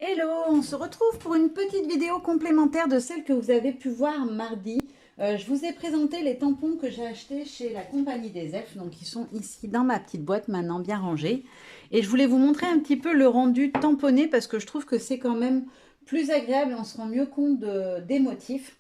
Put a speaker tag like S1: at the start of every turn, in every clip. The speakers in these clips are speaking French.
S1: Hello, on se retrouve pour une petite vidéo complémentaire de celle que vous avez pu voir mardi. Je vous ai présenté les tampons que j'ai achetés chez la Compagnie des Elfes, donc ils sont ici dans ma petite boîte maintenant bien rangée. Et je voulais vous montrer un petit peu le rendu tamponné parce que je trouve que c'est quand même plus agréable, on se rend mieux compte des motifs.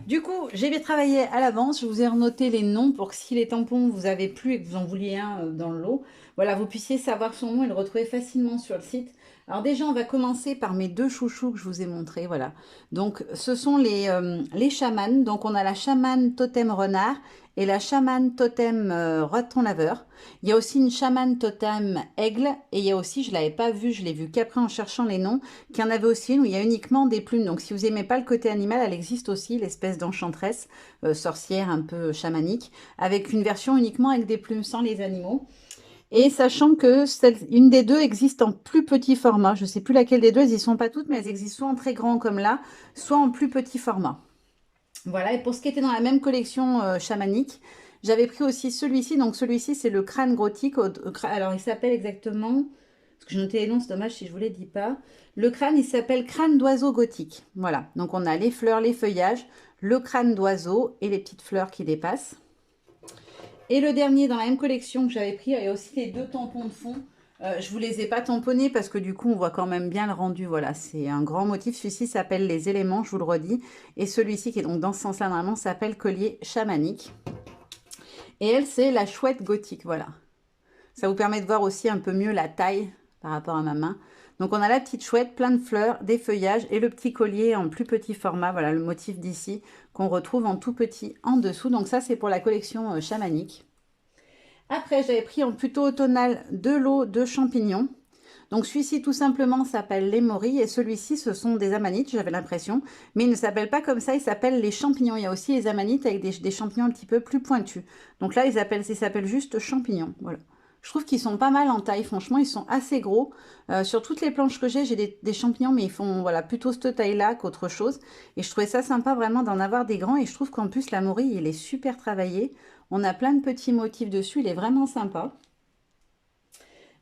S1: Du coup, j'ai bien travaillé à l'avance. Je vous ai renoté les noms pour que si les tampons vous avez plu et que vous en vouliez un dans le lot, voilà, vous puissiez savoir son nom et le retrouver facilement sur le site. Alors déjà, on va commencer par mes deux chouchous que je vous ai montrés, voilà. Donc, ce sont les chamans. Donc, on a la chamane totem renard et la chamane totem raton laveur. Il y a aussi une chamane totem aigle et il y a aussi, je ne l'avais pas vu, je l'ai vu qu'après en cherchant les noms, qu'il y en avait aussi une où il y a uniquement des plumes. Donc si vous n'aimez pas le côté animal, elle existe aussi, l'espèce d'enchanteresse, sorcière un peu chamanique, avec une version uniquement avec des plumes sans les animaux. Et sachant que une des deux existe en plus petit format, je ne sais plus laquelle des deux, elles n'y sont pas toutes, mais elles existent soit en très grand comme là, soit en plus petit format. Voilà, et pour ce qui était dans la même collection chamanique, j'avais pris aussi celui-ci. Donc celui-ci, c'est le crâne gothique. Alors il s'appelle exactement, parce que j'ai noté les noms, c'est dommage si je vous les dis pas. Le crâne, il s'appelle crâne d'oiseau gothique. Voilà, donc on a les fleurs, les feuillages, le crâne d'oiseau et les petites fleurs qui dépassent. Et le dernier dans la même collection que j'avais pris, il y a aussi les deux tampons de fond. Je ne vous les ai pas tamponnés parce que du coup, on voit quand même bien le rendu. Voilà, c'est un grand motif. Celui-ci s'appelle les éléments, je vous le redis. Et celui-ci, qui est donc dans ce sens-là, normalement, s'appelle collier chamanique. Et elle, c'est la chouette gothique. Voilà. Ça vous permet de voir aussi un peu mieux la taille par rapport à ma main. Donc, on a la petite chouette, plein de fleurs, des feuillages et le petit collier en plus petit format. Voilà, le motif d'ici qu'on retrouve en tout petit en dessous. Donc, ça, c'est pour la collection chamanique. Après, j'avais pris en plutôt automnal de l'eau de champignons. Donc celui-ci tout simplement s'appelle les morilles et celui-ci ce sont des amanites, j'avais l'impression, mais il ne s'appelle pas comme ça, il s'appelle les champignons. Il y a aussi les amanites avec des champignons un petit peu plus pointus. Donc là ils s'appellent juste champignons. Voilà. Je trouve qu'ils sont pas mal en taille, franchement ils sont assez gros. Sur toutes les planches que j'ai des champignons, mais ils font voilà plutôt cette taille-là qu'autre chose. Et je trouvais ça sympa vraiment d'en avoir des grands et je trouve qu'en plus la morille il est super travaillé. On a plein de petits motifs dessus, il est vraiment sympa.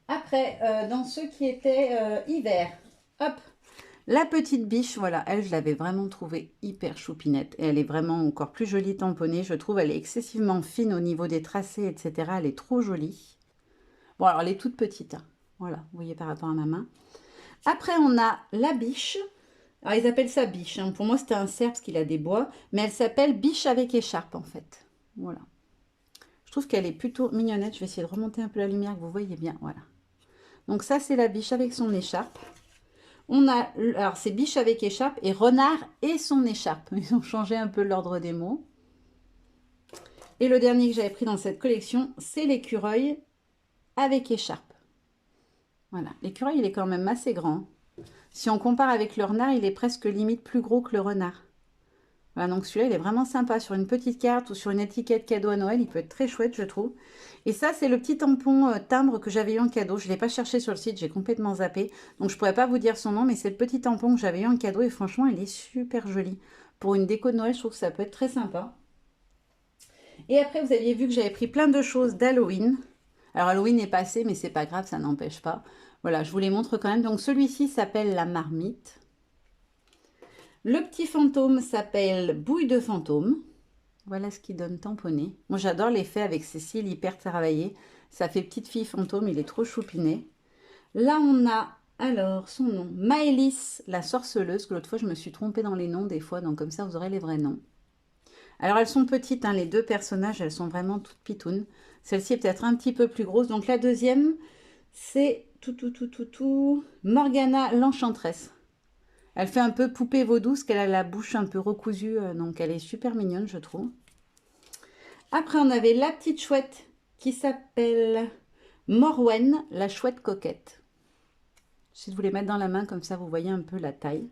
S1: Après, dans ceux qui étaient hiver, hop, la petite biche, voilà, elle, je l'avais vraiment trouvée hyper choupinette. Et elle est vraiment encore plus jolie tamponnée. Je trouve elle est excessivement fine au niveau des tracés, etc. Elle est trop jolie. Bon, alors elle est toute petite, hein. Voilà, vous voyez par rapport à ma main. Après, on a la biche. Alors, ils appellent ça biche, hein. Pour moi, c'était un cerf parce qu'il a des bois. Mais elle s'appelle biche avec écharpe, en fait. Voilà. Je trouve qu'elle est plutôt mignonnette. Je vais essayer de remonter un peu la lumière, que vous voyez bien. Voilà. Donc ça, c'est la biche avec son écharpe. On a, alors c'est biche avec écharpe et renard et son écharpe. Ils ont changé un peu l'ordre des mots. Et le dernier que j'avais pris dans cette collection, c'est l'écureuil avec écharpe. Voilà, l'écureuil, il est quand même assez grand. Si on compare avec le renard, il est presque limite plus gros que le renard. Voilà, donc celui-là, il est vraiment sympa sur une petite carte ou sur une étiquette cadeau à Noël. Il peut être très chouette, je trouve. Et ça, c'est le petit tampon timbre que j'avais eu en cadeau. Je ne l'ai pas cherché sur le site, j'ai complètement zappé. Donc, je ne pourrais pas vous dire son nom, mais c'est le petit tampon que j'avais eu en cadeau. Et franchement, il est super joli. Pour une déco de Noël, je trouve que ça peut être très sympa. Et après, vous aviez vu que j'avais pris plein de choses d'Halloween. Alors, Halloween est passé, mais c'est pas grave, ça n'empêche pas. Voilà, je vous les montre quand même. Donc, celui-ci s'appelle la marmite. Le petit fantôme s'appelle bouille de fantôme. Voilà ce qui donne tamponné. Moi, j'adore l'effet avec ces cils hyper travaillés. Ça fait petite fille fantôme, il est trop choupiné. Là, on a alors son nom, Maëlys, la sorceleuse, que l'autre fois, je me suis trompée dans les noms des fois, donc comme ça, vous aurez les vrais noms. Alors, elles sont petites, hein, les deux personnages, elles sont vraiment toutes pitounes. Celle-ci est peut-être un petit peu plus grosse. Donc, la deuxième, c'est Morgana l'enchanteresse. Elle fait un peu poupée vaudou, parce qu'elle a la bouche un peu recousue, donc elle est super mignonne, je trouve. Après, on avait la petite chouette qui s'appelle Morwen, la chouette coquette. Je vais vous les mettre dans la main, comme ça vous voyez un peu la taille.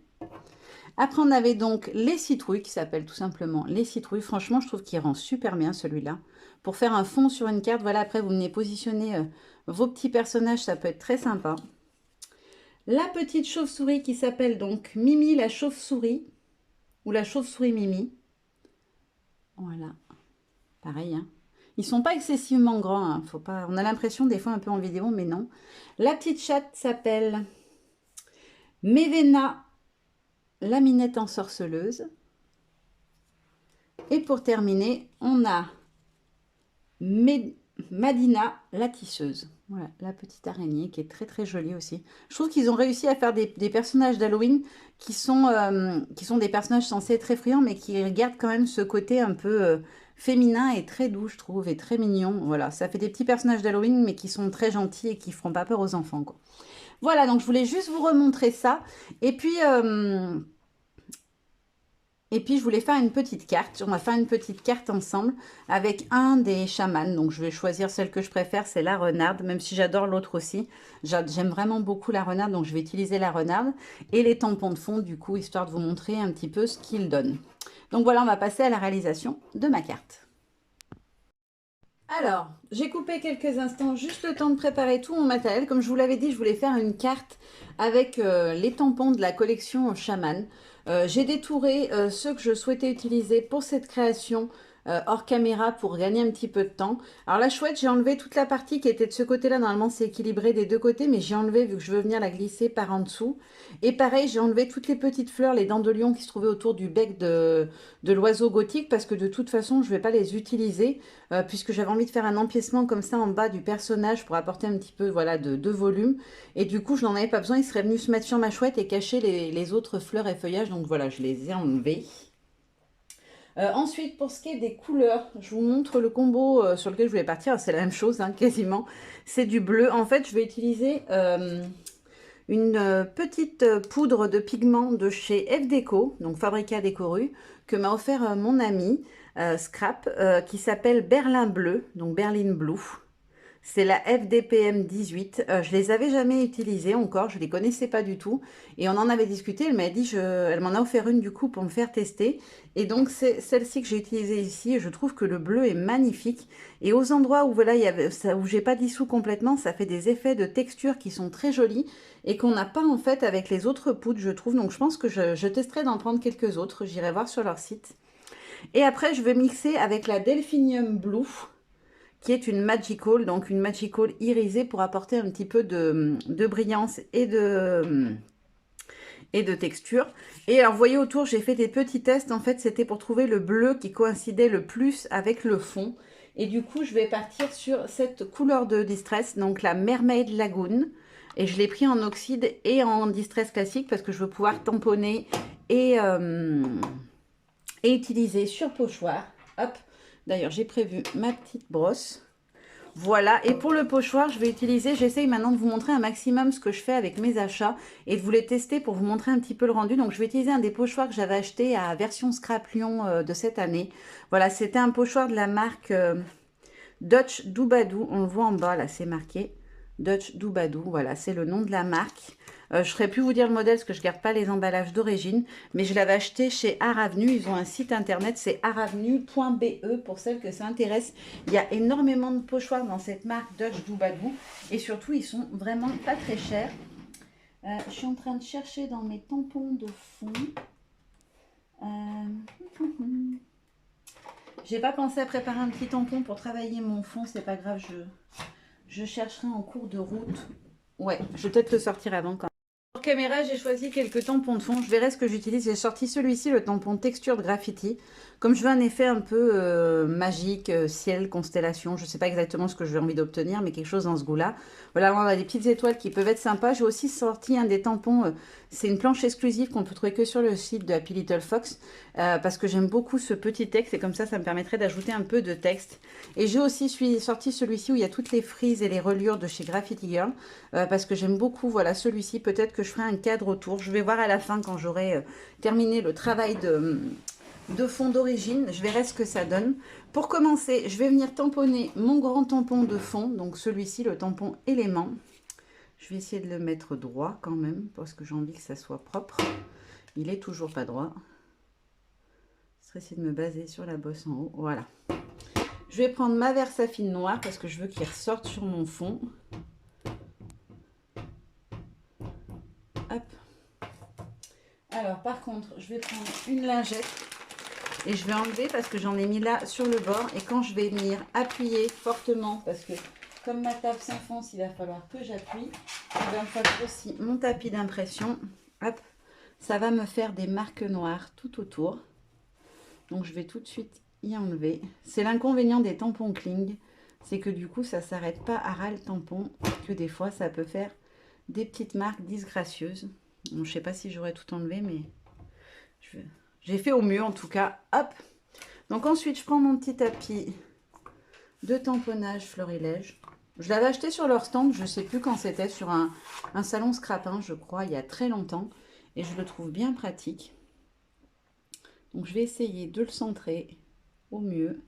S1: Après, on avait donc les citrouilles qui s'appellent tout simplement les citrouilles. Franchement, je trouve qu'il rend super bien celui-là. Pour faire un fond sur une carte, voilà, après vous venez positionner vos petits personnages, ça peut être très sympa. La petite chauve-souris qui s'appelle donc Mimi la chauve-souris, ou la chauve-souris Mimi. Voilà, pareil, hein. Ils sont pas excessivement grands, hein. Faut pas... On a l'impression des fois un peu en vidéo, mais non. La petite chatte s'appelle Mevena, la minette ensorceleuse. Et pour terminer, on a Madina, la tisseuse. Voilà, la petite araignée qui est très très jolie aussi. Je trouve qu'ils ont réussi à faire des personnages d'Halloween qui sont des personnages censés être effrayants, mais qui gardent quand même ce côté un peu féminin et très doux, je trouve, et très mignon. Voilà, ça fait des petits personnages d'Halloween, mais qui sont très gentils et qui ne feront pas peur aux enfants, quoi. Voilà, donc je voulais juste vous remontrer ça. Et puis, je voulais faire une petite carte. On va faire une petite carte ensemble avec un des chamans. Donc, je vais choisir celle que je préfère, c'est la renarde, même si j'adore l'autre aussi. J'aime vraiment beaucoup la renarde, donc je vais utiliser la renarde. Et les tampons de fond, du coup, histoire de vous montrer un petit peu ce qu'ils donnent. Donc voilà, on va passer à la réalisation de ma carte. Alors, j'ai coupé quelques instants, juste le temps de préparer tout mon matériel. Comme je vous l'avais dit, je voulais faire une carte avec les tampons de la collection Shaman. J'ai détouré ceux que je souhaitais utiliser pour cette création hors caméra pour gagner un petit peu de temps. Alors la chouette, j'ai enlevé toute la partie qui était de ce côté-là. Normalement, c'est équilibré des deux côtés, mais j'ai enlevé vu que je veux venir la glisser par en dessous. Et pareil, j'ai enlevé toutes les petites fleurs, les dents de lion qui se trouvaient autour du bec de l'oiseau gothique parce que de toute façon, je ne vais pas les utiliser puisque j'avais envie de faire un empiècement comme ça en bas du personnage pour apporter un petit peu voilà, de volume. Et du coup, je n'en avais pas besoin. Il serait venu se mettre sur ma chouette et cacher les autres fleurs et feuillages. Donc voilà, je les ai enlevés. Ensuite, pour ce qui est des couleurs, je vous montre le combo sur lequel je voulais partir. C'est la même chose, hein, quasiment. C'est du bleu. En fait, je vais utiliser une petite poudre de pigment de chez FDeco, donc Fabrica Décoru, que m'a offert mon ami Scrap, qui s'appelle Berlin Bleu, donc Berlin Blue. C'est la FDPM 18. Je les avais jamais utilisées encore, je les connaissais pas du tout. Et on en avait discuté, elle m'a dit, elle m'en a offert une du coup pour me faire tester. Et donc c'est celle-ci que j'ai utilisée ici. Et je trouve que le bleu est magnifique. Et aux endroits où voilà, où j'ai pas dissous complètement, ça fait des effets de texture qui sont très jolis et qu'on n'a pas en fait avec les autres poudres, je trouve. Donc je pense que je testerai d'en prendre quelques autres. J'irai voir sur leur site. Et après, je vais mixer avec la Delphinium Blue, qui est une Magical, donc une Magical irisée pour apporter un petit peu de brillance et de texture. Et alors, vous voyez autour, j'ai fait des petits tests. En fait, c'était pour trouver le bleu qui coïncidait le plus avec le fond. Et du coup, je vais partir sur cette couleur de Distress, donc la Mermaid Lagoon. Et je l'ai pris en oxyde et en Distress classique parce que je veux pouvoir tamponner et utiliser sur pochoir. Hop. D'ailleurs, j'ai prévu ma petite brosse. Voilà, et pour le pochoir, je vais utiliser, j'essaye maintenant de vous montrer un maximum ce que je fais avec mes achats et de vous les tester pour vous montrer un petit peu le rendu. Donc je vais utiliser un des pochoirs que j'avais acheté à version Scrap Lyon de cette année. Voilà, c'était un pochoir de la marque Dutch Doubadou, on le voit en bas là, c'est marqué Dutch Doubadou, voilà, c'est le nom de la marque. Je ne saurais plus vous dire le modèle parce que je ne garde pas les emballages d'origine, mais je l'avais acheté chez Art Avenue. Ils ont un site internet, c'est aravenue.be pour celles que ça intéresse. Il y a énormément de pochoirs dans cette marque Dutch Doubadou et surtout ils sont vraiment pas très chers. Je suis en train de chercher dans mes tampons de fond. J'ai pas pensé à préparer un petit tampon pour travailler mon fond, c'est pas grave, je chercherai en cours de route. Ouais, je vais peut-être le sortir avant quand même. Pour caméra, j'ai choisi quelques tampons de fond. Je verrai ce que j'utilise. J'ai sorti celui-ci, le tampon texture de graffiti. Comme je veux un effet un peu magique, ciel, constellation, je ne sais pas exactement ce que j'ai envie d'obtenir, mais quelque chose dans ce goût-là. Voilà, on a des petites étoiles qui peuvent être sympas. J'ai aussi sorti un des tampons. C'est une planche exclusive qu'on peut trouver que sur le site de Happy Little Fox, parce que j'aime beaucoup ce petit texte et comme ça me permettrait d'ajouter un peu de texte. Et j'ai aussi sorti celui-ci où il y a toutes les frises et les reliures de chez Graffiti Girl, parce que j'aime beaucoup, voilà, celui-ci. Peut-être que je ferai un cadre autour. Je vais voir à la fin quand j'aurai terminé le travail de fond d'origine. Je verrai ce que ça donne. Pour commencer, je vais venir tamponner mon grand tampon de fond, donc celui-ci, le tampon élément. Je vais essayer de le mettre droit quand même, parce que j'ai envie que ça soit propre. Il est toujours pas droit. Je vais essayer de me baser sur la bosse en haut. Voilà. Je vais prendre ma Versafine noire, parce que je veux qu'il ressorte sur mon fond. Hop. Alors, par contre, je vais prendre une lingette. Et je vais enlever parce que j'en ai mis là sur le bord. Et quand je vais venir appuyer fortement, parce que comme ma table s'enfonce, il va falloir que j'appuie. Il va me falloir aussi mon tapis d'impression. Hop, ça va me faire des marques noires tout autour. Donc je vais tout de suite y enlever. C'est l'inconvénient des tampons Kling, c'est que du coup ça s'arrête pas à ras le tampon, que des fois ça peut faire des petites marques disgracieuses. Bon, je sais pas si j'aurais tout enlevé, mais j'ai fait au mieux en tout cas. Hop. Donc ensuite je prends mon petit tapis de tamponnage Florilège. Je l'avais acheté sur leur stand, je ne sais plus quand c'était, sur un salon scrapin, je crois, il y a très longtemps. Et je le trouve bien pratique. Donc je vais essayer de le centrer au mieux.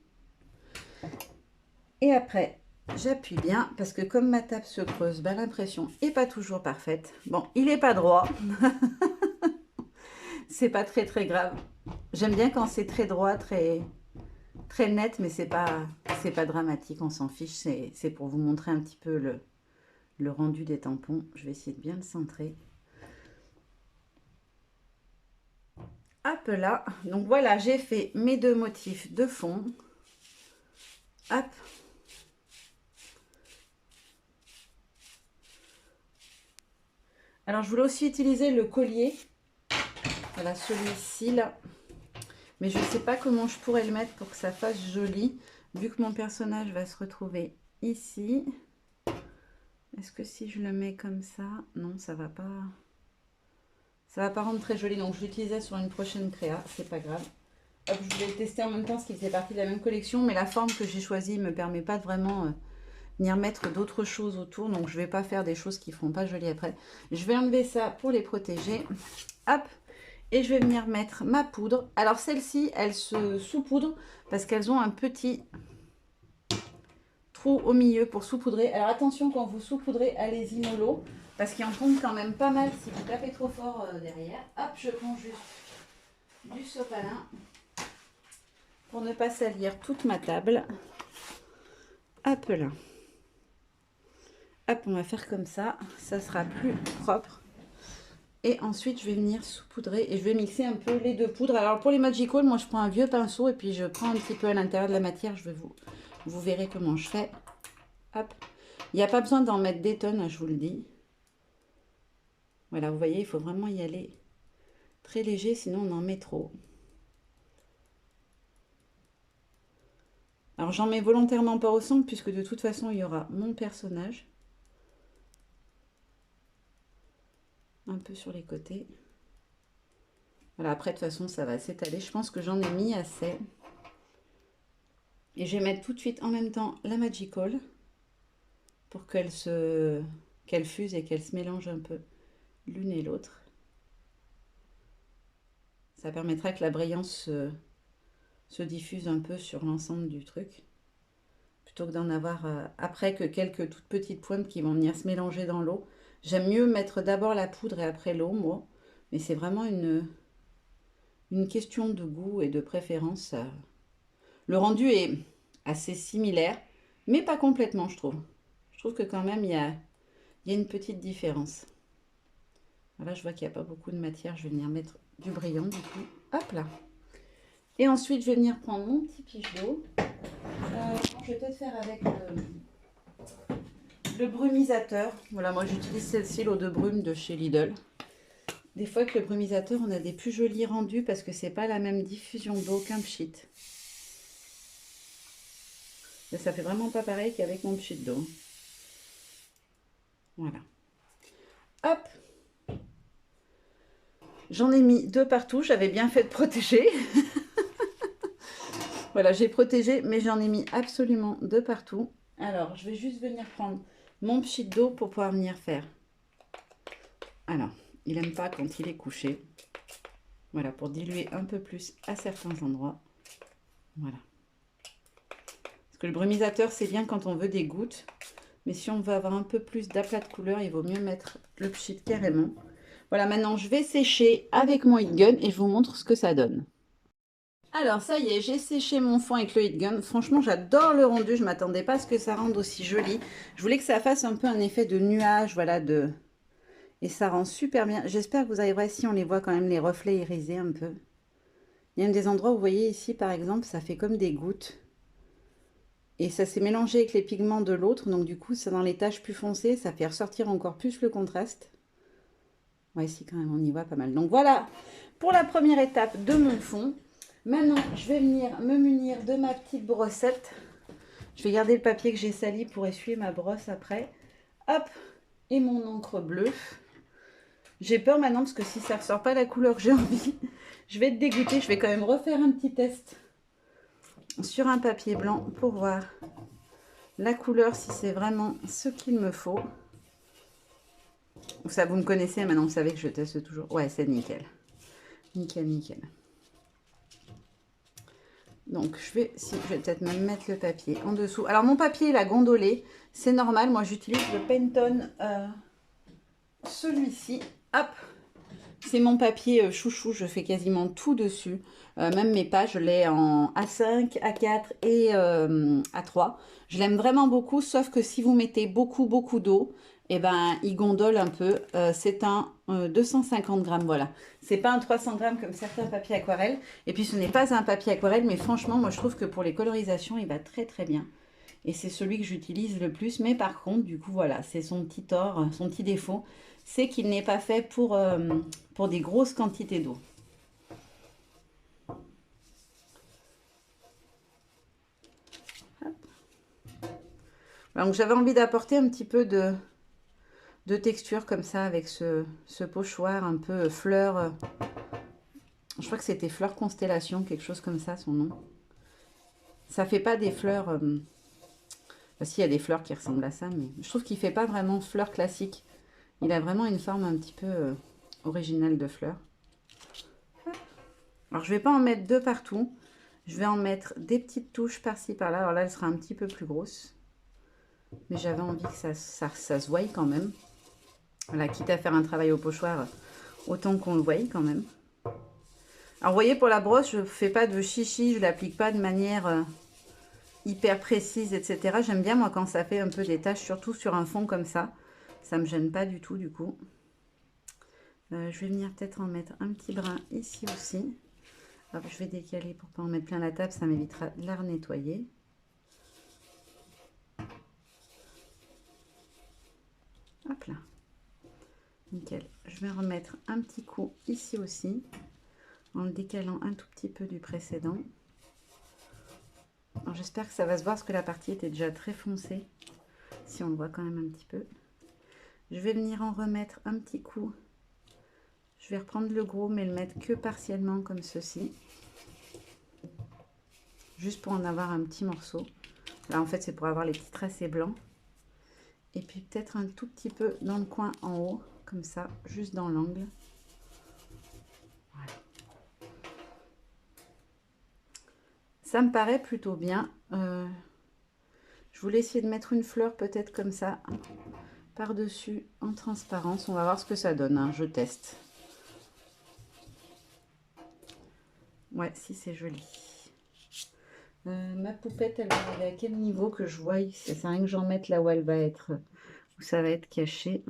S1: Et après, j'appuie bien, parce que comme ma table se creuse, ben, l'impression n'est pas toujours parfaite. Bon, il n'est pas droit. C'est pas très très grave. J'aime bien quand c'est très droit, très net, mais c'est pas dramatique, on s'en fiche. C'est pour vous montrer un petit peu le rendu des tampons. Je vais essayer de bien le centrer. Hop là. Donc voilà, j'ai fait mes deux motifs de fond. Hop. Alors je voulais aussi utiliser le collier. Voilà, celui-ci là. Mais je ne sais pas comment je pourrais le mettre pour que ça fasse joli. Vu que mon personnage va se retrouver ici. Est-ce que si je le mets comme ça, non, ça va pas rendre très joli. Donc je l'utilisais sur une prochaine créa, c'est pas grave. Hop, je voulais le tester en même temps, ce qui faisait partie de la même collection, mais la forme que j'ai choisie ne me permet pas de vraiment venir mettre d'autres choses autour. Donc je vais pas faire des choses qui ne feront pas joli après. Je vais enlever ça pour les protéger. Hop. Et je vais venir mettre ma poudre. Alors celle-ci, elle se saupoudre parce qu'elles ont un petit trou au milieu pour saupoudrer. Alors attention, quand vous saupoudrez, allez-y mollo, parce qu'il en tombe quand même pas mal si vous tapez trop fort derrière. Hop, je prends juste du sopalin pour ne pas salir toute ma table. Hop là. Hop, on va faire comme ça. Ça sera plus propre. Et ensuite, je vais venir saupoudrer et je vais mixer un peu les deux poudres. Alors, pour les Magical, moi, je prends un vieux pinceau et puis je prends un petit peu à l'intérieur de la matière. Vous verrez comment je fais. Hop. Il n'y a pas besoin d'en mettre des tonnes, je vous le dis. Voilà, vous voyez, il faut vraiment y aller très léger, sinon on en met trop. Alors, j'en mets volontairement pas au centre puisque de toute façon, il y aura mon personnage. Un peu sur les côtés. Voilà, après de toute façon ça va s'étaler. Je pense que j'en ai mis assez. Et je vais mettre tout de suite en même temps la Magical pour qu'elle fuse et qu'elle se mélange un peu l'une et l'autre. Ça permettra que la brillance se diffuse un peu sur l'ensemble du truc. Plutôt que d'en avoir après que quelques toutes petites pointes qui vont venir se mélanger dans l'eau. J'aime mieux mettre d'abord la poudre et après l'eau, moi. Mais c'est vraiment une question de goût et de préférence. Le rendu est assez similaire, mais pas complètement, je trouve. Je trouve que quand même, il y a une petite différence. Là, je vois qu'il n'y a pas beaucoup de matière. Je vais venir mettre du brillant, du coup. Hop là. Et ensuite, je vais venir prendre mon petit piche d'eau. Je vais peut-être faire avec le brumisateur. Voilà, moi, j'utilise celle-ci, l'eau de brume de chez Lidl. Des fois, avec le brumisateur, on a des plus jolis rendus parce que c'est pas la même diffusion d'eau qu'un pchit. Mais ça fait vraiment pas pareil qu'avec mon pchit d'eau. Voilà. Hop. J'en ai mis deux partout. J'avais bien fait de protéger. Voilà, j'ai protégé, mais j'en ai mis absolument deux partout. Alors, je vais juste venir prendre mon pchit d'eau pour pouvoir venir faire. Alors, il n'aime pas quand il est couché. Voilà, pour diluer un peu plus à certains endroits. Voilà. Parce que le brumisateur, c'est bien quand on veut des gouttes. Mais si on veut avoir un peu plus d'aplat de couleur, il vaut mieux mettre le pchit carrément. Voilà, maintenant, je vais sécher avec mon heat gun et je vous montre ce que ça donne. Alors, ça y est, j'ai séché mon fond avec le heat gun. Franchement, j'adore le rendu. Je ne m'attendais pas à ce que ça rende aussi joli. Je voulais que ça fasse un peu un effet de nuage, voilà, et ça rend super bien. J'espère que vous arriverez, si on les voit quand même, les reflets irisés un peu. Il y a des endroits où vous voyez ici, par exemple, ça fait comme des gouttes. Et ça s'est mélangé avec les pigments de l'autre. Donc, du coup, ça dans les taches plus foncées, ça fait ressortir encore plus le contraste. Ouais, si, quand même, on y voit pas mal. Donc voilà pour la première étape de mon fond. Maintenant, je vais venir me munir de ma petite brossette. Je vais garder le papier que j'ai sali pour essuyer ma brosse après. Hop, et mon encre bleue. J'ai peur maintenant parce que si ça ne ressort pas la couleur que j'ai envie, je vais être dégoûtée. Je vais quand même refaire un petit test sur un papier blanc pour voir la couleur, si c'est vraiment ce qu'il me faut. Ça, vous me connaissez, maintenant vous savez que je teste toujours. Ouais, c'est nickel. Nickel, nickel. Donc, je vais peut-être même mettre le papier en dessous. Alors, mon papier, il a gondolé. C'est normal. Moi, j'utilise le Pantone. Celui-ci. Hop. C'est mon papier chouchou. Je fais quasiment tout dessus. Même mes pages, je l'ai en A5, A4 et A3. Je l'aime vraiment beaucoup. Sauf que si vous mettez beaucoup d'eau, eh ben, il gondole un peu. C'est un 250 grammes, voilà. C'est pas un 300 grammes comme certains papiers aquarelles. Et puis, ce n'est pas un papier aquarelle, mais franchement, moi, je trouve que pour les colorisations, il va très, très bien. Et c'est celui que j'utilise le plus. Mais par contre, du coup, voilà, c'est son petit tort, son petit défaut. C'est qu'il n'est pas fait pour des grosses quantités d'eau. Donc, j'avais envie d'apporter un petit peu de texture comme ça avec ce pochoir un peu fleur. Je crois que c'était fleur constellation, quelque chose comme ça, son nom. Ça fait pas des fleurs... Enfin, si, il y a des fleurs qui ressemblent à ça, mais je trouve qu'il fait pas vraiment fleur classique. Il a vraiment une forme un petit peu originale de fleur. Alors, je vais pas en mettre deux partout. Je vais en mettre des petites touches par-ci, par-là. Alors là, elle sera un petit peu plus grosse. Mais j'avais envie que ça se voie quand même. Voilà, quitte à faire un travail au pochoir, autant qu'on le voie quand même. Alors, vous voyez, pour la brosse, je ne fais pas de chichi. Je ne l'applique pas de manière hyper précise, etc. J'aime bien, moi, quand ça fait un peu des taches, surtout sur un fond comme ça. Ça ne me gêne pas du tout, du coup. Je vais venir peut-être en mettre un petit brin ici aussi. Hop, je vais décaler pour ne pas en mettre plein la table, ça m'évitera de la renettoyer. Hop là. Nickel. Je vais remettre un petit coup ici aussi, en le décalant un tout petit peu du précédent. J'espère que ça va se voir parce que la partie était déjà très foncée. Si on le voit quand même un petit peu. Je vais venir en remettre un petit coup. Je vais reprendre le gros, mais le mettre que partiellement comme ceci. Juste pour en avoir un petit morceau. Là, en fait, c'est pour avoir les petits tracés blancs. Et puis peut-être un tout petit peu dans le coin en haut, comme ça, juste dans l'angle. Voilà. Ça me paraît plutôt bien. Je voulais essayer de mettre une fleur peut-être comme ça, par-dessus, en transparence. On va voir ce que ça donne, hein. Je teste. Ouais, si c'est joli. Ma poupette, elle va aller à quel niveau que je vois? Ça sert à rien que j'en mette là où elle va être, où ça va être caché.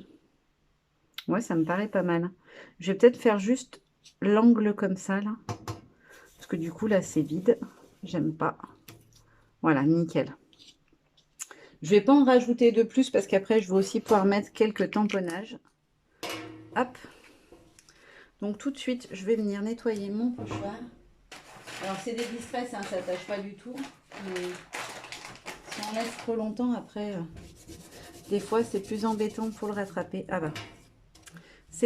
S1: Ouais, ça me paraît pas mal. Je vais peut-être faire juste l'angle comme ça, là. Parce que du coup, là, c'est vide. J'aime pas. Voilà, nickel. Je vais pas en rajouter de plus parce qu'après, je vais aussi pouvoir mettre quelques tamponnages. Hop. Donc, tout de suite, je vais venir nettoyer mon pochoir. Alors, c'est des distress, hein, ça n'attache pas du tout. Mais si on laisse trop longtemps, après, des fois, c'est plus embêtant pour le rattraper. Ah bah.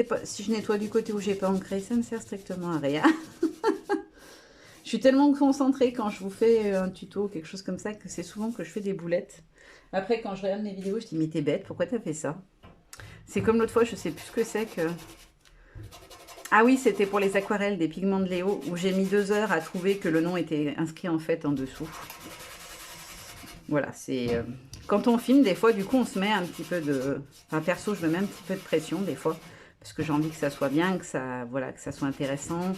S1: Pas, si je nettoie du côté où j'ai pas ancré, ça ne sert strictement à rien. Je suis tellement concentrée quand je vous fais un tuto ou quelque chose comme ça que c'est souvent que je fais des boulettes. Après, quand je regarde mes vidéos, je dis mais t'es bête, pourquoi t'as fait ça? C'est comme l'autre fois, je sais plus ce que c'est que... Ah oui, c'était pour les aquarelles des pigments de Léo où j'ai mis 2 heures à trouver que le nom était inscrit en fait en dessous. Voilà, c'est... Quand on filme, des fois, du coup, on se met un petit peu de... Enfin, perso, je me mets un petit peu de pression des fois. Parce que j'ai envie que ça soit bien, que ça, voilà, que ça soit intéressant,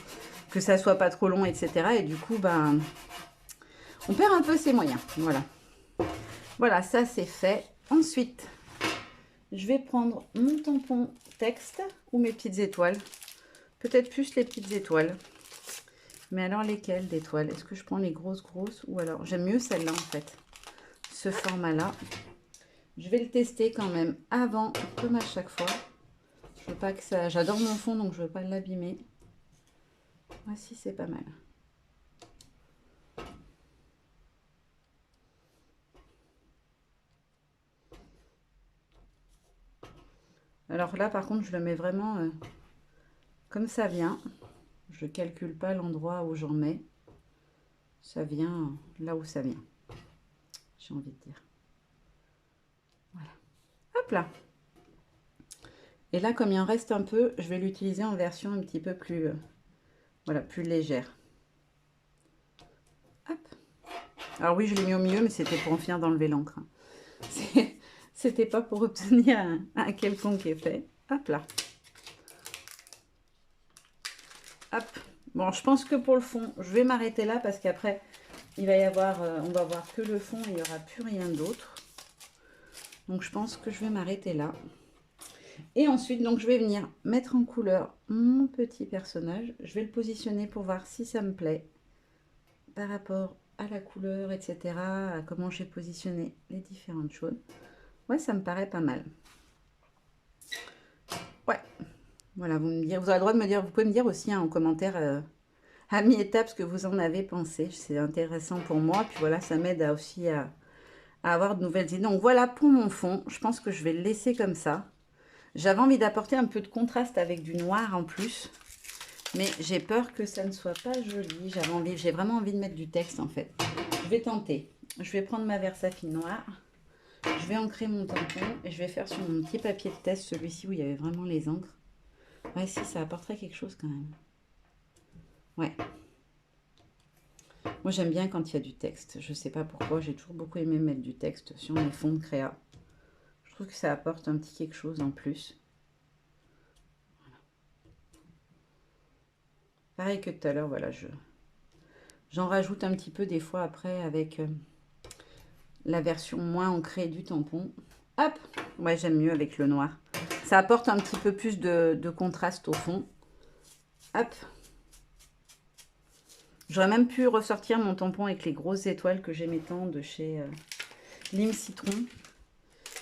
S1: que ça soit pas trop long, etc. Et du coup, ben, on perd un peu ses moyens. Voilà. Voilà, ça c'est fait. Ensuite, je vais prendre mon tampon texte ou mes petites étoiles. Peut-être plus les petites étoiles. Mais alors lesquelles d'étoiles? Est-ce que je prends les grosses ou alors... J'aime mieux celle-là en fait. Ce format-là. Je vais le tester quand même avant, comme à chaque fois. Je veux pas que ça... J'adore mon fond, donc je veux pas l'abîmer. Voici, c'est pas mal. Alors là, par contre, je le mets vraiment comme ça vient. Je ne calcule pas l'endroit où j'en mets. Ça vient là où ça vient. J'ai envie de dire. Voilà. Hop là. Et là, comme il en reste un peu, je vais l'utiliser en version un petit peu plus, voilà, plus légère. Hop. Alors oui, je l'ai mis au milieu, mais c'était pour en finir d'enlever l'encre. C'était pas pour obtenir un quelconque effet. Hop là. Hop. Bon, je pense que pour le fond, je vais m'arrêter là parce qu'après, il va y avoir, on va voir que le fond, il n'y aura plus rien d'autre. Donc, je pense que je vais m'arrêter là. Et ensuite, donc, je vais venir mettre en couleur mon petit personnage. Je vais le positionner pour voir si ça me plaît par rapport à la couleur, etc. À comment j'ai positionné les différentes choses. Ouais, ça me paraît pas mal. Ouais. Voilà, vous aurez le droit de me dire, vous pouvez me dire aussi en commentaire à mi-étape ce que vous en avez pensé. C'est intéressant pour moi. Puis voilà, ça m'aide aussi à avoir de nouvelles idées. Donc voilà pour mon fond. Je pense que je vais le laisser comme ça. J'avais envie d'apporter un peu de contraste avec du noir en plus. Mais j'ai peur que ça ne soit pas joli. J'ai vraiment envie de mettre du texte en fait. Je vais tenter. Je vais prendre ma Versafine noire. Je vais ancrer mon tampon et je vais faire sur mon petit papier de test, celui-ci où il y avait vraiment les encres. Ouais, si, ça apporterait quelque chose quand même. Ouais. Moi, j'aime bien quand il y a du texte. Je ne sais pas pourquoi, j'ai toujours beaucoup aimé mettre du texte sur mes fonds de créa. Je trouve que ça apporte un petit quelque chose en plus. Voilà. Pareil que tout à l'heure, voilà, j'en rajoute un petit peu des fois après avec la version moins ancrée du tampon. Hop! Ouais, j'aime mieux avec le noir. Ça apporte un petit peu plus de contraste au fond. Hop! J'aurais même pu ressortir mon tampon avec les grosses étoiles que j'aimais tant de chez Lime Citron.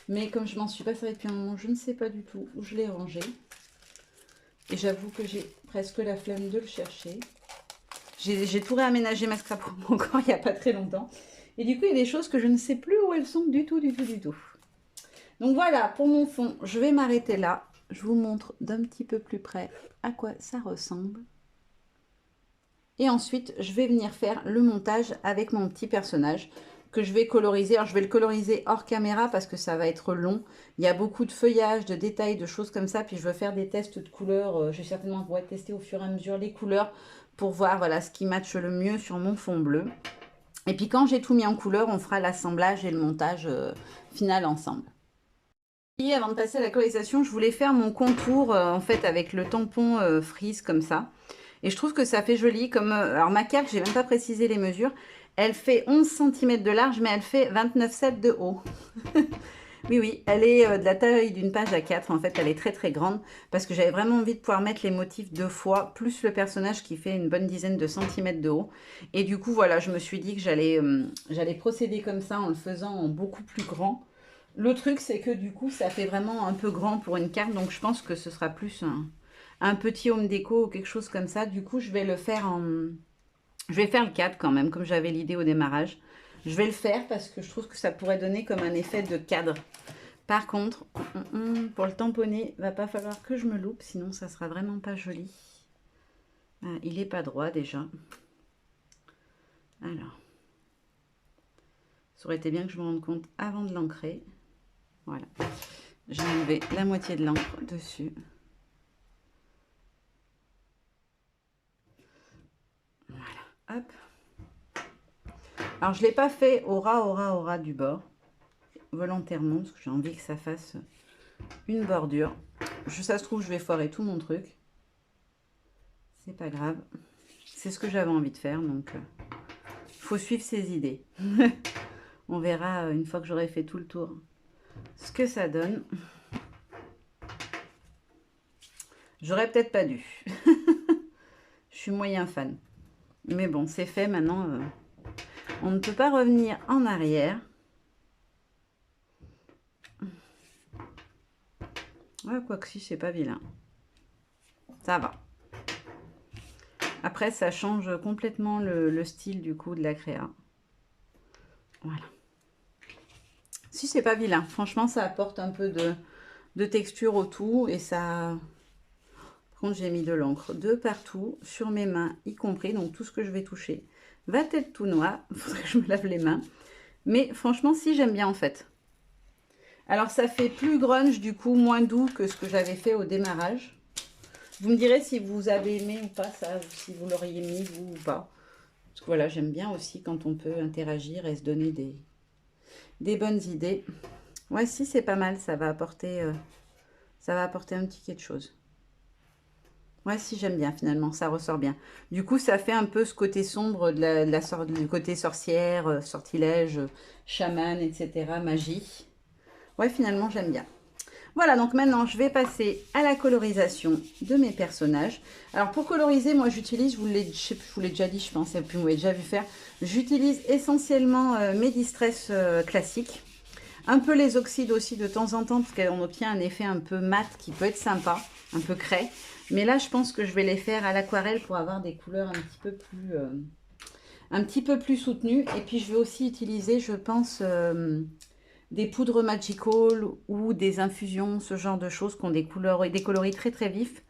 S1: Mais comme je m'en suis pas servi depuis un moment, je ne sais pas du tout où je l'ai rangé. Et j'avoue que j'ai presque la flemme de le chercher. J'ai tout réaménagé ma scrap encore il n'y a pas très longtemps. Et du coup, il y a des choses que je ne sais plus où elles sont du tout, du tout, du tout. Donc voilà, pour mon fond, je vais m'arrêter là. Je vous montre d'un petit peu plus près à quoi ça ressemble. Et ensuite, je vais venir faire le montage avec mon petit personnage que je vais coloriser. Alors, je vais le coloriser hors caméra parce que ça va être long. Il y a beaucoup de feuillage, de détails, de choses comme ça. Puis, je vais faire des tests de couleurs. Je vais certainement pouvoir tester au fur et à mesure les couleurs pour voir voilà, ce qui matche le mieux sur mon fond bleu. Et puis, quand j'ai tout mis en couleur, on fera l'assemblage et le montage final ensemble. Et avant de passer à la colorisation, je voulais faire mon contour en fait avec le tampon frise comme ça. Et je trouve que ça fait joli. Comme, alors ma carte, j'ai même pas précisé les mesures. Elle fait 11 cm de large, mais elle fait 29,7 de haut. Oui, oui, elle est de la taille d'une page A4. En fait, elle est très très grande parce que j'avais vraiment envie de pouvoir mettre les motifs deux fois, plus le personnage qui fait une bonne dizaine de centimètres de haut. Et du coup, voilà, je me suis dit que j'allais procéder comme ça en le faisant en beaucoup plus grand. Le truc, c'est que du coup, ça fait vraiment un peu grand pour une carte. Donc, je pense que ce sera plus un petit home déco ou quelque chose comme ça. Du coup, je vais le faire en... Je vais faire le cadre quand même, comme j'avais l'idée au démarrage. Je vais le faire parce que je trouve que ça pourrait donner comme un effet de cadre. Par contre, pour le tamponner, il va pas falloir que je me loupe, sinon ça sera vraiment pas joli. Ah, il est pas droit déjà. Alors, ça aurait été bien que je me rende compte avant de l'ancrer. Voilà. J'ai enlevé la moitié de l'encre dessus. Voilà, hop. Alors, je ne l'ai pas fait au ras du bord, volontairement, parce que j'ai envie que ça fasse une bordure. Ça se trouve, je vais foirer tout mon truc. C'est pas grave. C'est ce que j'avais envie de faire, donc il faut suivre ses idées. On verra une fois que j'aurai fait tout le tour ce que ça donne. J'aurais peut-être pas dû. Je suis moyen fan. Mais bon, c'est fait maintenant. On ne peut pas revenir en arrière. Ouais, quoi que si, c'est pas vilain. Ça va. Après, ça change complètement le style du coup de la créa. Voilà. Si, c'est pas vilain. Franchement, ça apporte un peu de texture au tout et ça... Par contre, j'ai mis de l'encre de partout, sur mes mains y compris. Donc, tout ce que je vais toucher va être tout noir. Il faudrait que je me lave les mains. Mais franchement, si, j'aime bien en fait. Alors, ça fait plus grunge, du coup, moins doux que ce que j'avais fait au démarrage. Vous me direz si vous avez aimé ou pas ça, si vous l'auriez mis, vous ou pas. Parce que voilà, j'aime bien aussi quand on peut interagir et se donner des bonnes idées. Ouais, si, c'est pas mal. Ça va apporter un petit quelque chose. Ouais, si, j'aime bien finalement. Ça ressort bien. Du coup, ça fait un peu ce côté sombre du côté sorcière, sortilège, chaman, etc. Magie. Ouais, finalement, j'aime bien. Voilà, donc maintenant, je vais passer à la colorisation de mes personnages. Alors, pour coloriser, moi, j'utilise, je vous l'ai déjà dit, je pense, et puis vous m'avez déjà vu faire, j'utilise essentiellement mes Distress classiques. Un peu les oxydes aussi de temps en temps, parce qu'on obtient un effet un peu mat qui peut être sympa, un peu craie. Mais là, je pense que je vais les faire à l'aquarelle pour avoir des couleurs un petit peu plus soutenues. Et puis, je vais aussi utiliser, je pense... des poudres magical ou des infusions, ce genre de choses qui ont des couleurs et des coloris très très vifs.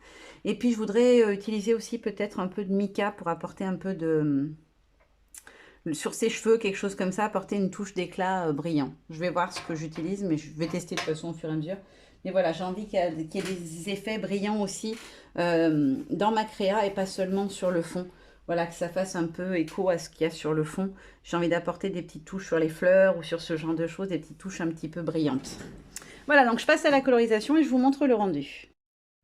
S1: Et puis je voudrais utiliser aussi peut-être un peu de mica pour apporter un peu de... sur ses cheveux, quelque chose comme ça, apporter une touche d'éclat brillant. Je vais voir ce que j'utilise, mais je vais tester de toute façon au fur et à mesure. Mais voilà, j'ai envie qu'il y ait des effets brillants aussi dans ma créa et pas seulement sur le fond. Voilà, que ça fasse un peu écho à ce qu'il y a sur le fond. J'ai envie d'apporter des petites touches sur les fleurs ou sur ce genre de choses, des petites touches un petit peu brillantes. Voilà, donc je passe à la colorisation et je vous montre le rendu.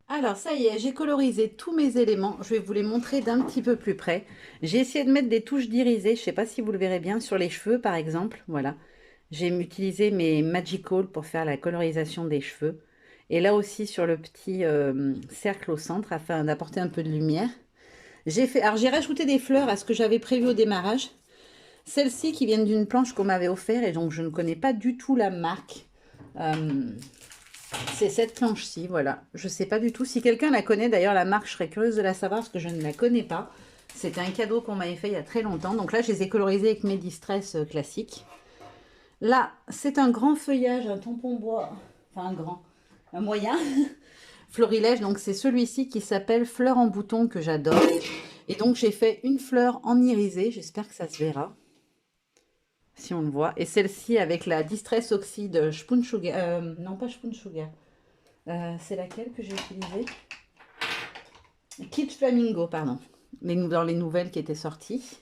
S1: Alors, ça y est, j'ai colorisé tous mes éléments. Je vais vous les montrer d'un petit peu plus près. J'ai essayé de mettre des touches d'irisé. Je ne sais pas si vous le verrez bien sur les cheveux, par exemple. Voilà. J'ai utilisé mes Magical pour faire la colorisation des cheveux. Et là aussi, sur le petit cercle au centre, afin d'apporter un peu de lumière. Alors, j'ai rajouté des fleurs à ce que j'avais prévu au démarrage. Celles-ci qui viennent d'une planche qu'on m'avait offert et donc je ne connais pas du tout la marque. C'est cette planche-ci, voilà. Je ne sais pas du tout. Si quelqu'un la connaît, d'ailleurs, la marque, je serais curieuse de la savoir parce que je ne la connais pas. C'était un cadeau qu'on m'avait fait il y a très longtemps. Donc là, je les ai colorisés avec mes Distress classiques. Là, c'est un grand feuillage, un tampon bois. Enfin, un moyen. Florilège, donc c'est celui-ci qui s'appelle Fleur en bouton que j'adore. Et donc, j'ai fait une fleur en irisé. J'espère que ça se verra. Si on le voit. Et celle-ci avec la Distress Oxide Spoon Sugar. Non, pas Spoon Sugar. C'est laquelle que j'ai utilisée? Kitsch Flamingo, pardon. Dans les nouvelles qui étaient sorties.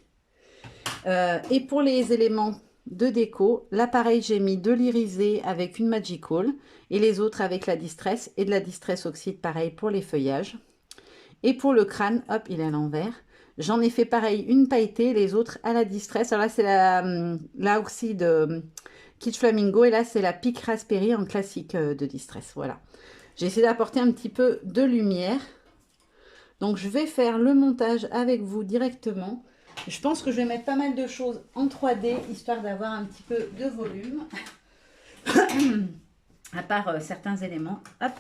S1: Et pour les éléments de déco, là pareil, j'ai mis de l'irisé avec une Magical et les autres avec la Distress et de la Distress Oxide, pareil pour les feuillages. Et pour le crâne, hop, il est à l'envers. J'en ai fait pareil, une pailletée, les autres à la Distress. Alors là, c'est la Oxide Kitsch Flamingo et là, c'est la Pique Raspberry en classique de Distress. Voilà. J'ai essayé d'apporter un petit peu de lumière. Donc, je vais faire le montage avec vous directement. Je pense que je vais mettre pas mal de choses en 3D, histoire d'avoir un petit peu de volume. À part certains éléments. Hop,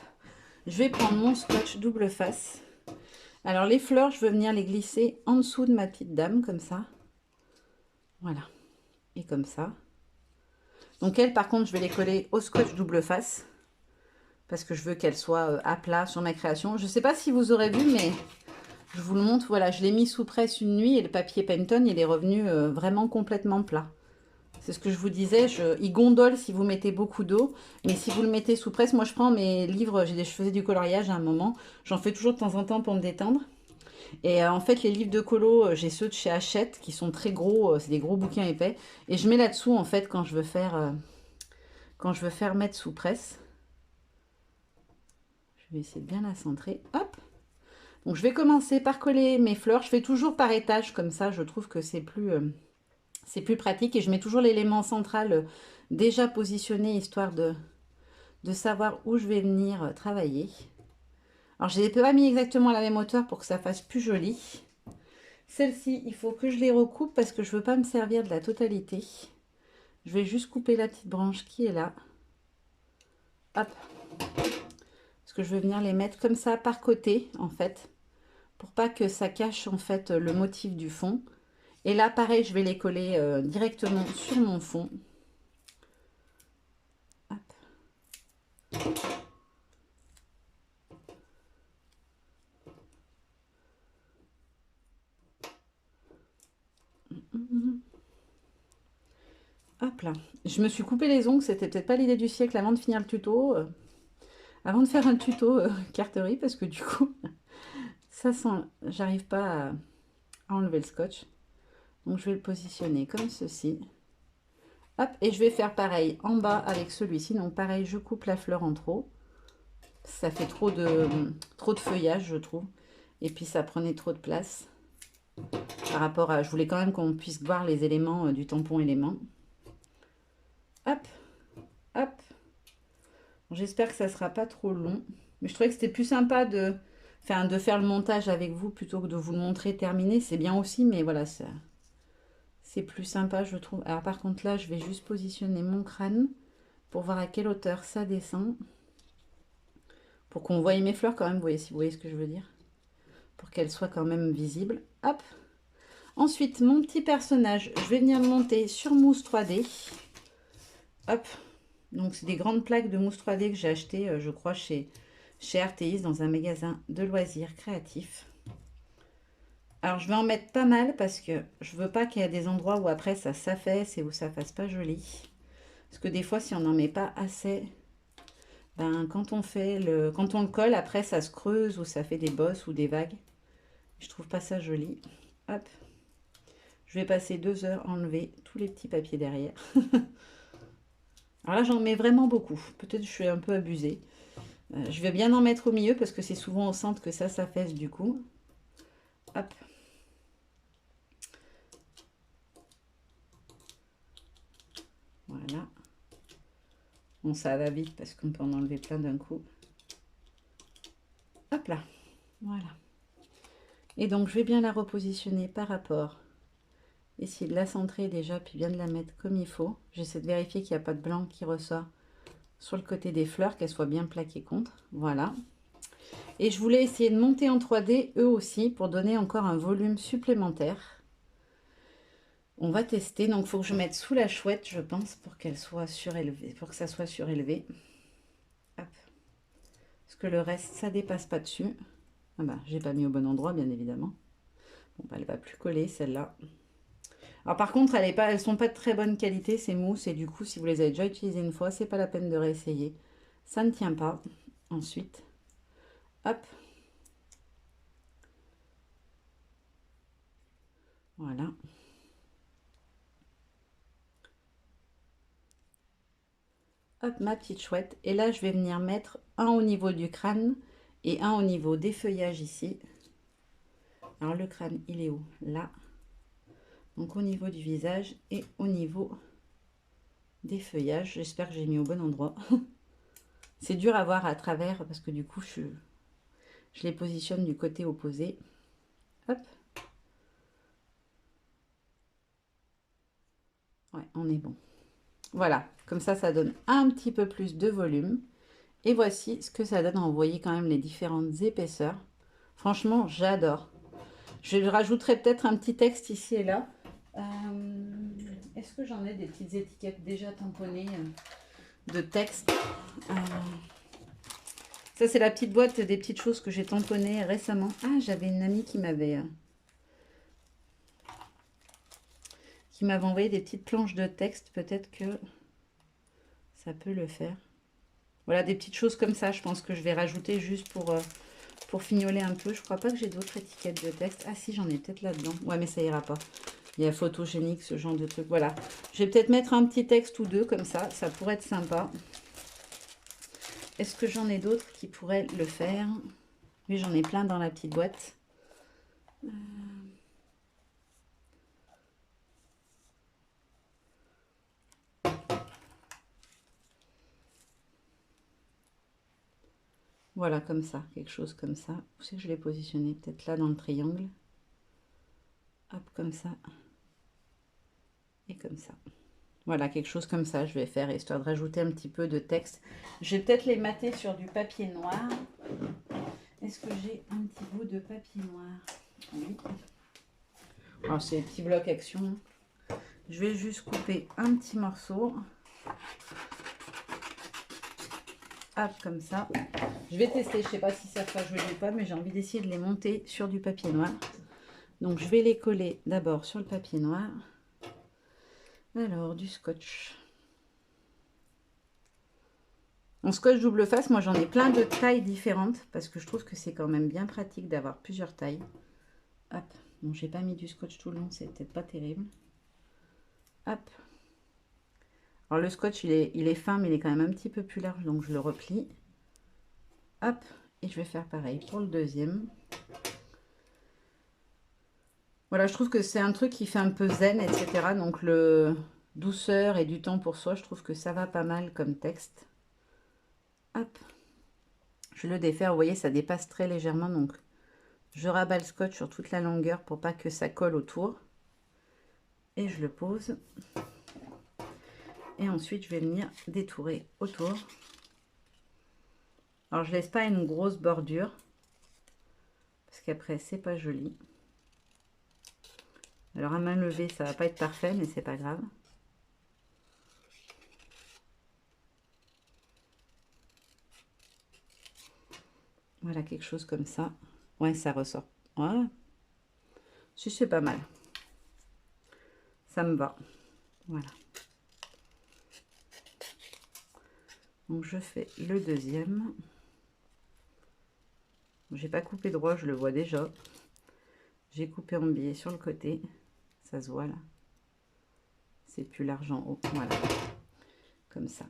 S1: je vais prendre mon scotch double face. Alors, les fleurs, je veux venir les glisser en dessous de ma petite dame, comme ça. Voilà. Et comme ça. Donc, elles, par contre, je vais les coller au scotch double face. Parce que je veux qu'elles soient à plat sur ma création. Je ne sais pas si vous aurez vu, mais je vous le montre. Voilà, je l'ai mis sous presse une nuit et le papier Penton, il est revenu vraiment complètement plat. C'est ce que je vous disais, il gondole si vous mettez beaucoup d'eau, mais si vous le mettez sous presse, moi je prends mes livres, je faisais du coloriage à un moment, j'en fais toujours de temps en temps pour me détendre. Et en fait, les livres de colo, j'ai ceux de chez Hachette qui sont très gros, c'est des gros bouquins épais, et je mets là-dessous en fait quand je veux faire mettre sous presse. Je vais essayer de bien la centrer. Hop. Donc je vais commencer par coller mes fleurs. Je fais toujours par étage comme ça. Je trouve que c'est plus pratique. Et je mets toujours l'élément central déjà positionné, histoire de savoir où je vais venir travailler. Alors je ne les ai pas mis exactement à la même hauteur pour que ça fasse plus joli. Celle-ci, il faut que je les recoupe parce que je ne veux pas me servir de la totalité. Je vais juste couper la petite branche qui est là. Hop. Parce que je vais venir les mettre comme ça par côté, en fait, pour pas que ça cache, en fait, le motif du fond. Et là, pareil, je vais les coller directement sur mon fond. Hop. Hop là. Je me suis coupé les ongles, c'était peut-être pas l'idée du siècle avant de finir le tuto. Avant de faire un tuto carterie, parce que du coup, ça sent... J'arrive pas à enlever le scotch. Donc je vais le positionner comme ceci. Hop, et je vais faire pareil en bas avec celui-ci. Donc pareil, je coupe la fleur en trop. Ça fait trop de feuillage, je trouve. Et puis ça prenait trop de place. Par rapport à... Je voulais quand même qu'on puisse voir les éléments du tampon élément. Hop, hop. J'espère que ça ne sera pas trop long. Mais je trouvais que c'était plus sympa de faire le montage avec vous plutôt que de vous le montrer terminé. C'est bien aussi, mais voilà, c'est plus sympa, je trouve. Alors par contre, là, je vais juste positionner mon crâne pour voir à quelle hauteur ça descend. Pour qu'on voie mes fleurs quand même, vous voyez, si vous voyez ce que je veux dire. Pour qu'elles soient quand même visibles. Hop. Ensuite, mon petit personnage, je vais venir le monter sur mousse 3D. Hop. Donc, c'est des grandes plaques de mousse 3D que j'ai achetées, je crois, chez RTX, dans un magasin de loisirs créatifs. Alors, je vais en mettre pas mal parce que je veux pas qu'il y ait des endroits où après ça s'affaisse et où ça fasse pas joli. Parce que des fois, si on n'en met pas assez, ben, quand on le colle, après ça se creuse ou ça fait des bosses ou des vagues. Je trouve pas ça joli. Hop. Je vais passer 2 heures à enlever tous les petits papiers derrière. Alors là, j'en mets vraiment beaucoup. Peut-être que je suis un peu abusée. Je vais bien en mettre au milieu parce que c'est souvent au centre que ça s'affaisse du coup. Hop. Voilà. Bon, ça va vite parce qu'on peut en enlever plein d'un coup. Hop là. Voilà. Et donc, je vais bien la repositionner par rapport. Essayer de la centrer déjà, puis bien de la mettre comme il faut. J'essaie de vérifier qu'il n'y a pas de blanc qui ressort sur le côté des fleurs, qu'elles soient bien plaquées contre. Voilà. Et je voulais essayer de monter en 3D eux aussi pour donner encore un volume supplémentaire. On va tester. Donc, il faut que je mette sous la chouette, je pense, pour qu'elle soit surélevée, pour que ça soit surélevé. Hop. Parce que le reste, ça dépasse pas dessus. Ah bah, j'ai pas mis au bon endroit, bien évidemment. Bon, bah, elle va plus coller, celle-là. Alors, par contre, elles sont pas de très bonne qualité, ces mousses. Et du coup, si vous les avez déjà utilisées une fois, c'est pas la peine de réessayer. Ça ne tient pas. Ensuite, hop. Voilà. Hop, ma petite chouette. Et là, je vais venir mettre un au niveau du crâne et un au niveau des feuillages ici. Alors, le crâne, il est où? Là. Donc, au niveau du visage et au niveau des feuillages. J'espère que j'ai mis au bon endroit. C'est dur à voir à travers parce que du coup, je les positionne du côté opposé. Hop. Ouais, on est bon. Voilà, comme ça donne un petit peu plus de volume. Et voici ce que ça donne. Vous voyez quand même les différentes épaisseurs. Franchement, j'adore. Je rajouterai peut-être un petit texte ici et là. Est-ce que j'en ai des petites étiquettes déjà tamponnées de texte? Ça, c'est la petite boîte des petites choses que j'ai tamponnées récemment. Ah, j'avais une amie qui m'avait envoyé des petites planches de texte. Peut-être que ça peut le faire. Voilà, des petites choses comme ça. Je pense que je vais rajouter juste pour fignoler un peu. Je crois pas que j'ai d'autres étiquettes de texte. Ah si, j'en ai peut-être là-dedans. Ouais, mais ça ira pas. Il y a photogénique, ce genre de truc. Voilà. Je vais peut-être mettre un petit texte ou deux comme ça. Ça pourrait être sympa. Est-ce que j'en ai d'autres qui pourraient le faire? Oui, j'en ai plein dans la petite boîte. Voilà, comme ça. Quelque chose comme ça. Où c'est que je l'ai positionné? Peut-être là dans le triangle. Hop, comme ça. Et comme ça. Voilà, quelque chose comme ça, je vais faire, histoire de rajouter un petit peu de texte. Je vais peut-être les mater sur du papier noir. Est-ce que j'ai un petit bout de papier noir? Oui. Alors, c'est les petits blocs action. Je vais juste couper un petit morceau. Hop, comme ça. Je vais tester, je ne sais pas si ça fera joli ou pas, mais j'ai envie d'essayer de les monter sur du papier noir. Donc, je vais les coller d'abord sur le papier noir. Alors, du scotch. En scotch double face, moi j'en ai plein de tailles différentes parce que je trouve que c'est quand même bien pratique d'avoir plusieurs tailles. Hop, bon, j'ai pas mis du scotch tout le long, c'est peut-être pas terrible. Hop. Alors le scotch, il est fin, mais il est quand même un petit peu plus large, donc je le replie. Hop, et je vais faire pareil pour le deuxième. Voilà, je trouve que c'est un truc qui fait un peu zen, etc. Donc le douceur et du temps pour soi, je trouve que ça va pas mal comme texte. Hop, je le défais, vous voyez, ça dépasse très légèrement, donc je rabats le scotch sur toute la longueur pour pas que ça colle autour. Et je le pose. Et ensuite, je vais venir détourer autour. Alors, je laisse pas une grosse bordure, parce qu'après, c'est pas joli. Alors, à main levée, ça va pas être parfait, mais c'est pas grave. Voilà, quelque chose comme ça. Ouais, ça ressort. Ouais. Si, c'est pas mal. Ça me va. Voilà. Donc, je fais le deuxième. J'ai pas coupé droit, je le vois déjà. J'ai coupé en biais sur le côté. Ça se voit là. C'est plus large en haut. Voilà. Comme ça.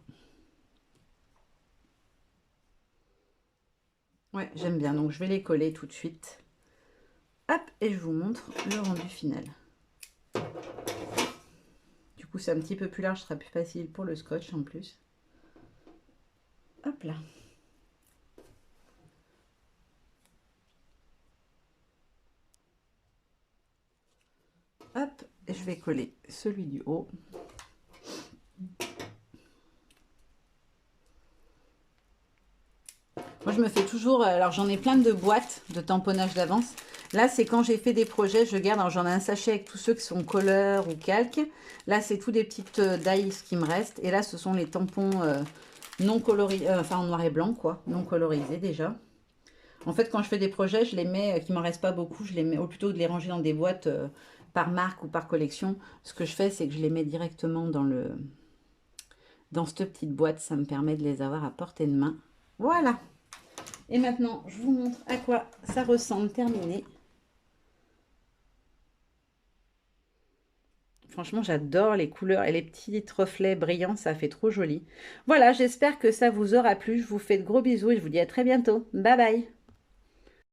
S1: Ouais, j'aime bien. Donc, je vais les coller tout de suite. Hop, et je vous montre le rendu final. Du coup, c'est un petit peu plus large, ce sera plus facile pour le scotch en plus. Hop là. Hop, et je vais coller celui du haut. Moi, je me fais toujours, alors j'en ai plein de boîtes de tamponnage d'avance. Là, c'est quand j'ai fait des projets, je garde, alors j'en ai un sachet avec tous ceux qui sont couleurs ou calques. Là, c'est tous des petites dies qui me restent. Et là, ce sont les tampons non colorisés, enfin en noir et blanc, quoi, non colorisés déjà. En fait, quand je fais des projets, je les mets, qu'il m'en reste pas beaucoup, je les mets, au plutôt que de les ranger dans des boîtes par marque ou par collection, ce que je fais, c'est que je les mets directement dans cette petite boîte. Ça me permet de les avoir à portée de main. Voilà. Et maintenant, je vous montre à quoi ça ressemble terminé. Franchement, j'adore les couleurs et les petits reflets brillants, ça fait trop joli. Voilà, j'espère que ça vous aura plu. Je vous fais de gros bisous et je vous dis à très bientôt. Bye bye!